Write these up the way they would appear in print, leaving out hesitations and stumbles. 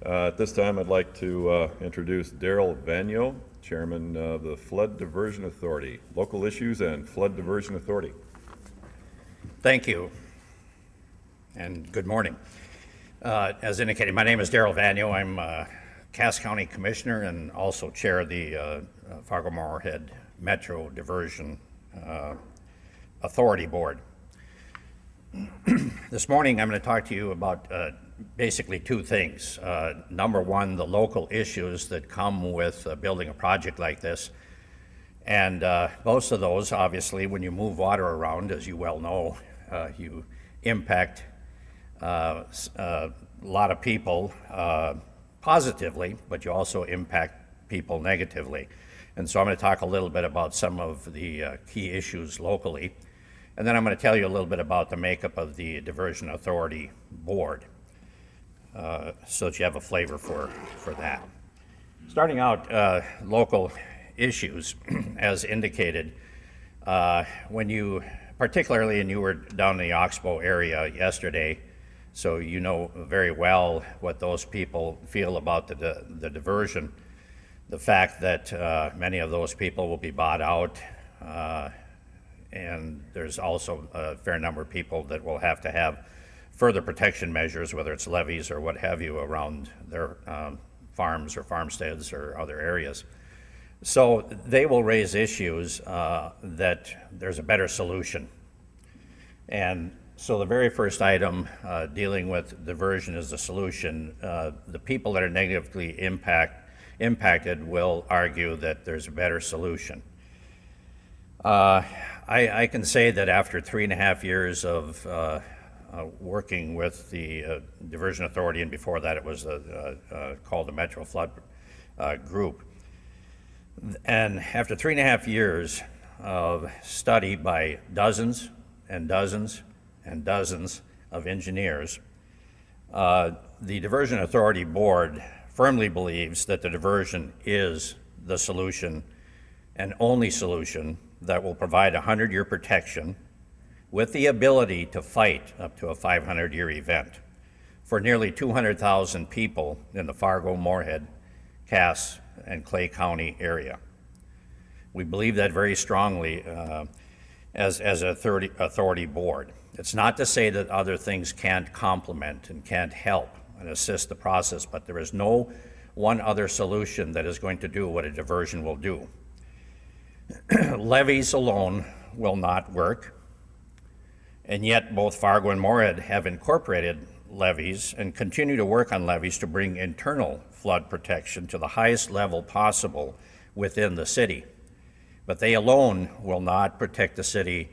At this time, I'd like to introduce Darrell Vanyo, Chairman of the Flood Diversion Authority, Local Issues and Flood Diversion Authority. Thank you, and good morning. As indicated, my name is Darrell Vanyo. I'm Cass County Commissioner and also Chair of the Fargo Moorhead Metro Diversion Authority Board. This morning I'm going to talk to you about basically two things. Number one, the local issues that come with building a project like this. And most of those, obviously, when you move water around, as you well know, you impact a lot of people positively, but you also impact people negatively. And so I'm going to talk a little bit about some of the key issues locally. And then I'm going to tell you a little bit about the makeup of the Diversion Authority Board, so that you have a flavor for that. Starting out, local issues, as indicated, when you, particularly, and you were down in the Oxbow area yesterday, so you know very well what those people feel about the diversion, the fact that many of those people will be bought out, and there's also a fair number of people that will have to have further protection measures, whether it's levees or what have you, around their farms or farmsteads or other areas. So they will raise issues that there's a better solution. And so the very first item dealing with diversion as a solution, the people that are negatively impacted will argue that there's a better solution. I can say that after 3.5 years of working with the Diversion Authority, and before that it was called the Metro Flood Group, and after 3.5 years of study by dozens and dozens and dozens of engineers, the Diversion Authority Board firmly believes that the diversion is the solution and only solution that will provide 100-year protection with the ability to fight up to a 500-year event for nearly 200,000 people in the Fargo, Moorhead, Cass, and Clay County area. We believe that very strongly as an authority board. It's not to say that other things can't complement and can't help and assist the process, but there is no one other solution that is going to do what a diversion will do. Levees alone will not work, and yet both Fargo and Moorhead have incorporated levees and continue to work on levees to bring internal flood protection to the highest level possible within the city. But they alone will not protect the city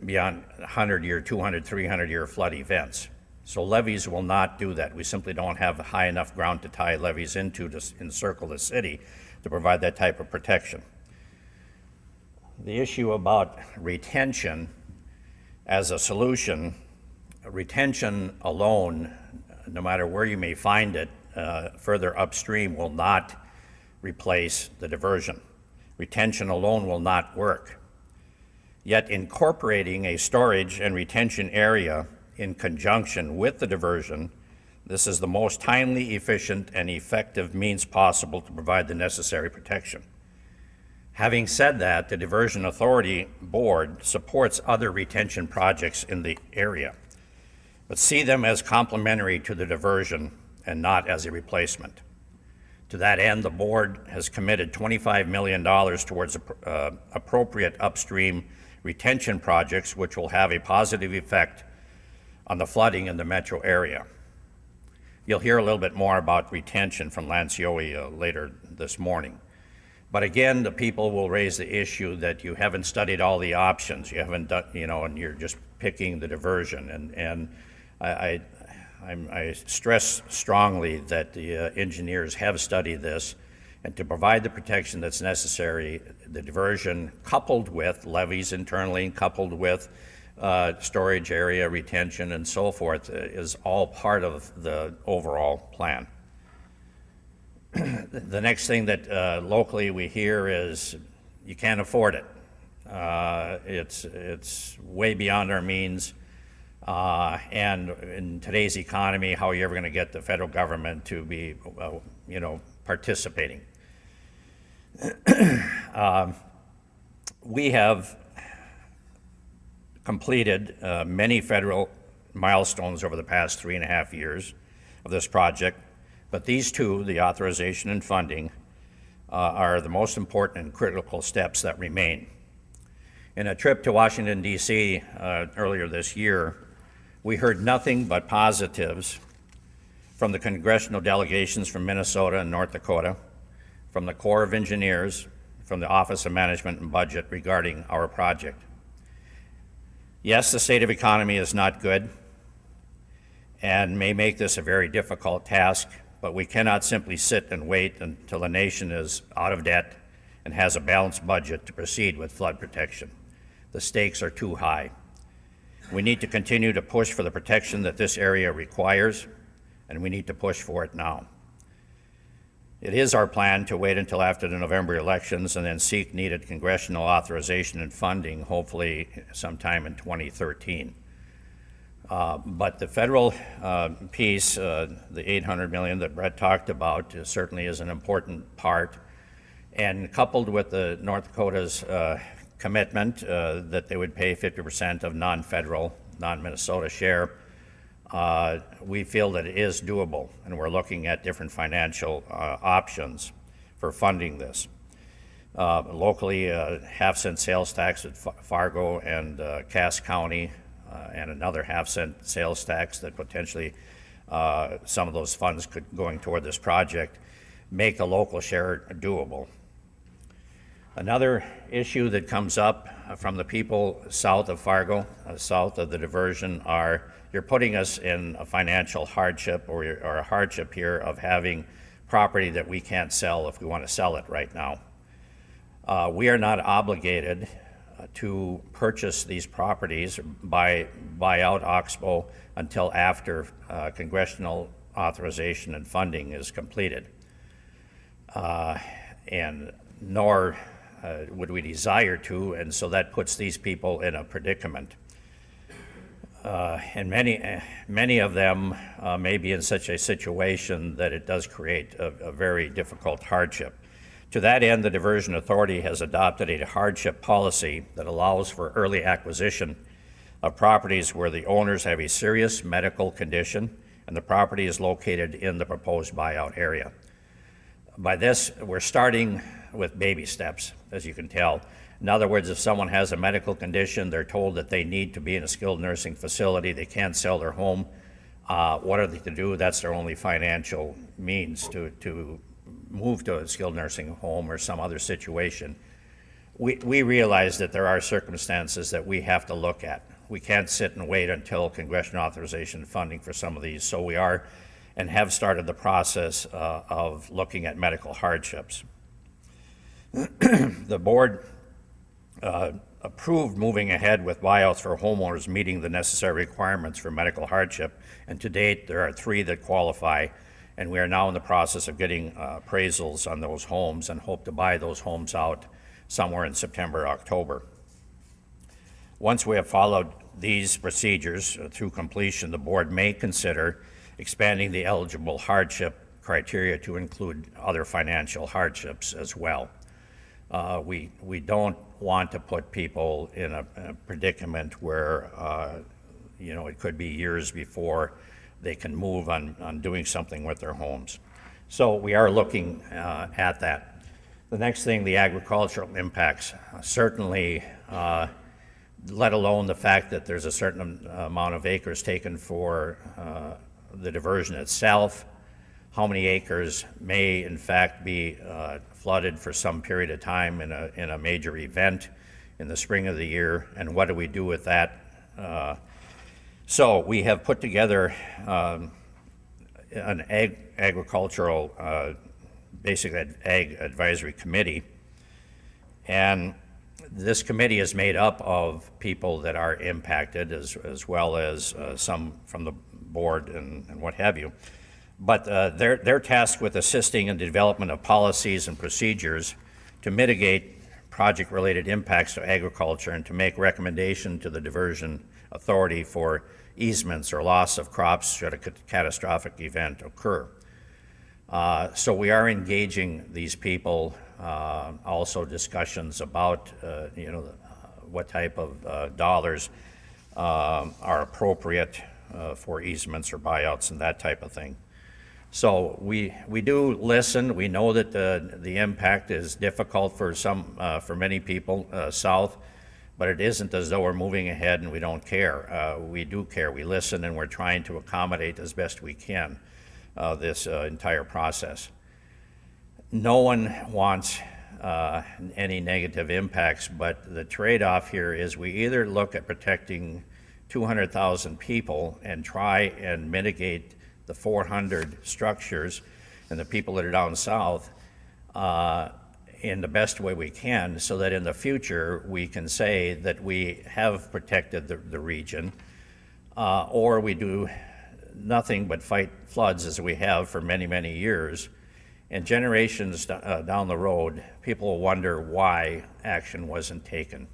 beyond 100-year, 200, 300-year flood events. So levees will not do that. We simply don't have high enough ground to tie levees into to encircle the city to provide that type of protection. The issue about retention as a solution, retention alone, no matter where you may find it, further upstream will not replace the diversion. Retention alone will not work. Yet incorporating a storage and retention area in conjunction with the diversion, this is the most timely, efficient, and effective means possible to provide the necessary protection. Having said that, the Diversion Authority Board supports other retention projects in the area, but see them as complementary to the diversion and not as a replacement. To that end, the board has committed $25 million towards appropriate upstream retention projects, which will have a positive effect on the flooding in the metro area. You'll hear a little bit more about retention from Lance Yohe later this morning. But again, the people will raise the issue that you haven't studied all the options. You haven't done, and you're just picking the diversion. And I stress strongly that the engineers have studied this, and to provide the protection that's necessary, the diversion coupled with levees internally, coupled with storage area, retention, and so forth, is all part of the overall plan. The next thing that locally we hear is you can't afford it. It's way beyond our means. And in today's economy, how are you ever going to get the federal government to be, participating? We have completed many federal milestones over the past 3.5 years of this project, but these two, the authorization and funding, are the most important and critical steps that remain. In a trip to Washington, D.C. Earlier this year, we heard nothing but positives from the congressional delegations from Minnesota and North Dakota, from the Corps of Engineers, from the Office of Management and Budget regarding our project. Yes, the state of economy is not good and may make this a very difficult task, but we cannot simply sit and wait until the nation is out of debt and has a balanced budget to proceed with flood protection. The stakes are too high. We need to continue to push for the protection that this area requires, and we need to push for it now. It is our plan to wait until after the November elections and then seek needed congressional authorization and funding, hopefully sometime in 2013. But the federal piece, the $800 million that Brett talked about, certainly is an important part. And coupled with the North Dakota's commitment that they would pay 50% of non-federal, non-Minnesota share, we feel that it is doable, and we're looking at different financial options for funding this. Locally, half-cent sales tax at Fargo and Cass County, and another half-cent sales tax that potentially some of those funds could going toward this project make the local share doable. Another issue that comes up from the people south of Fargo, south of the diversion, are you're putting us in a financial hardship or a hardship here of having property that we can't sell if we want to sell it right now. We are not obligated to purchase these properties, buy out Oxbow until after congressional authorization and funding is completed. And nor would we desire to, and so that puts these people in a predicament. And many of them may be in such a situation that it does create a very difficult hardship. To that end, the Diversion Authority has adopted a hardship policy that allows for early acquisition of properties where the owners have a serious medical condition and the property is located in the proposed buyout area. By this, we're starting with baby steps, as you can tell. In other words, if someone has a medical condition, they're told that they need to be in a skilled nursing facility, they can't sell their home, what are they to do? That's their only financial means to move to a skilled nursing home or some other situation. We realize that there are circumstances that we have to look at. We can't sit and wait until congressional authorization and funding for some of these, so we are and have started the process of looking at medical hardships. The board approved moving ahead with buyouts for homeowners meeting the necessary requirements for medical hardship, and to date there are 3 that qualify, and we are now in the process of getting appraisals on those homes and hope to buy those homes out somewhere in September, October. Once we have followed these procedures through completion, the board may consider expanding the eligible hardship criteria to include other financial hardships as well. We don't want to put people in a predicament where it could be years before they can move on doing something with their homes. So we are looking at that. The next thing, the agricultural impacts. Certainly, let alone the fact that there's a certain amount of acres taken for the diversion itself, how many acres may in fact be flooded for some period of time in a major event in the spring of the year, and what do we do with that? So we have put together an agricultural, basically ag advisory committee, and this committee is made up of people that are impacted as well as some from the board and what have you. But they're tasked with assisting in the development of policies and procedures to mitigate project-related impacts to agriculture and to make recommendation to the Diversion authority for easements or loss of crops should a catastrophic event occur. So we are engaging these people, also discussions about, what type of dollars are appropriate for easements or buyouts and that type of thing. So we do listen. We know that the impact is difficult for for many people south, but it isn't as though we're moving ahead and we don't care. We do care. We listen, and we're trying to accommodate as best we can this entire process. No one wants any negative impacts, but the trade-off here is we either look at protecting 200,000 people and try and mitigate the 400 structures and the people that are down south in the best way we can, so that in the future we can say that we have protected the region, or we do nothing but fight floods as we have for many, many years. And generations down the road, people will wonder why action wasn't taken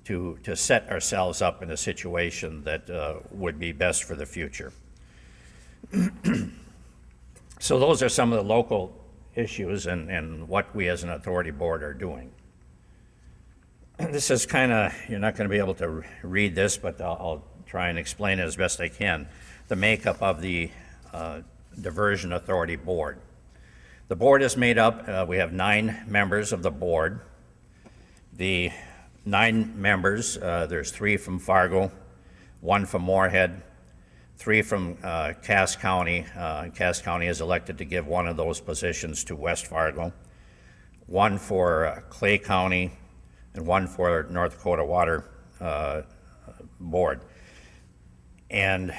to set ourselves up in a situation that would be best for the future. So those are some of the local issues and what we as an authority board are doing. This is kind of, you're not going to be able to read this, but I'll try and explain it as best I can. The makeup of the Diversion Authority Board. The board is made up, we have 9 members of the board. The 9 members, there's 3 from Fargo, 1 from Moorhead, 3 from Cass County. Cass County is elected to give one of those positions to West Fargo, 1 for Clay County, and 1 for North Dakota Water Board. And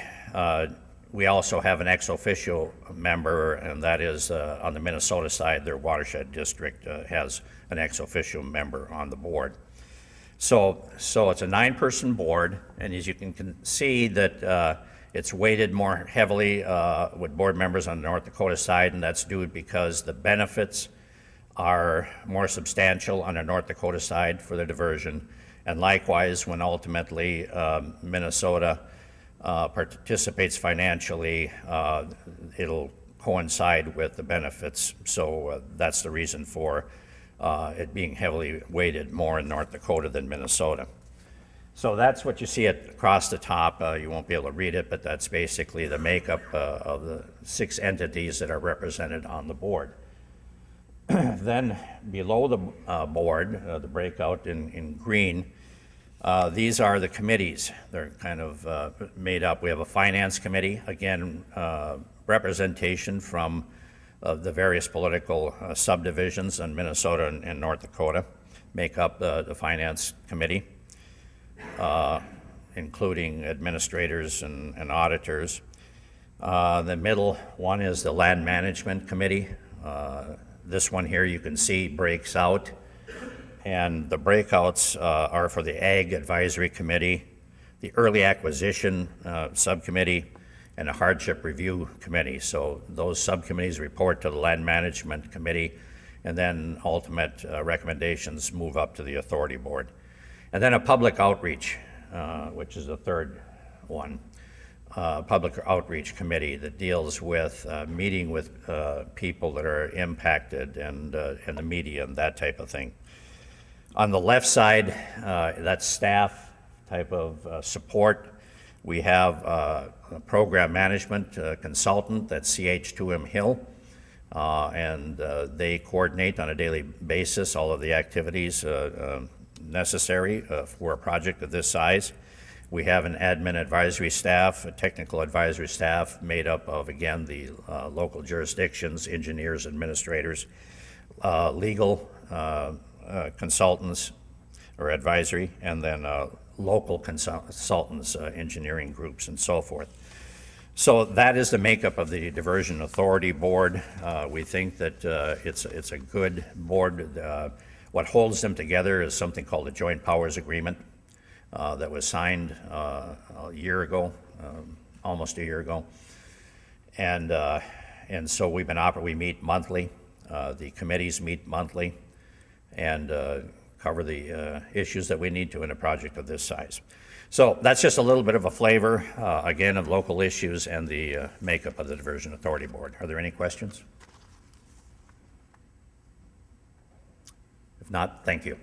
we also have an ex officio member, and that is on the Minnesota side, their watershed district has an ex officio member on the board. So it's a 9-person board, and as you can see that it's weighted more heavily with board members on the North Dakota side, and that's due because the benefits are more substantial on the North Dakota side for the diversion, and likewise when ultimately Minnesota participates financially, it'll coincide with the benefits. So that's the reason for it being heavily weighted more in North Dakota than Minnesota. So that's what you see across the top. You won't be able to read it, but that's basically the makeup of the 6 entities that are represented on the board. Then below the board, the breakout in green, these are the committees. They're kind of made up. We have a finance committee, again, representation from the various political subdivisions in Minnesota and North Dakota make up the finance committee, including administrators and auditors. The middle one is the land management committee. This one here you can see breaks out. And the breakouts are for the Ag Advisory Committee, the Early Acquisition Subcommittee, and a Hardship Review Committee. So those subcommittees report to the Land Management Committee, and then ultimate recommendations move up to the Authority Board. And then a Public Outreach, which is the third one, Public Outreach Committee that deals with meeting with people that are impacted and the media and that type of thing. On the left side, that's staff type of support. We have a program management consultant, that's CH2M Hill, and they coordinate on a daily basis all of the activities necessary for a project of this size. We have an admin advisory staff, a technical advisory staff made up of, again, the local jurisdictions, engineers, administrators, legal consultants or advisory, and then local consultants, engineering groups, and so forth. So that is the makeup of the Diversion Authority Board. We think that it's a good board. What holds them together is something called the Joint Powers Agreement that was signed a year ago, almost a year ago. And so we meet monthly. The committees meet monthly and cover the issues that we need to in a project of this size. So that's just a little bit of a flavor, again, of local issues and the makeup of the Diversion Authority Board. Are there any questions? If not, thank you.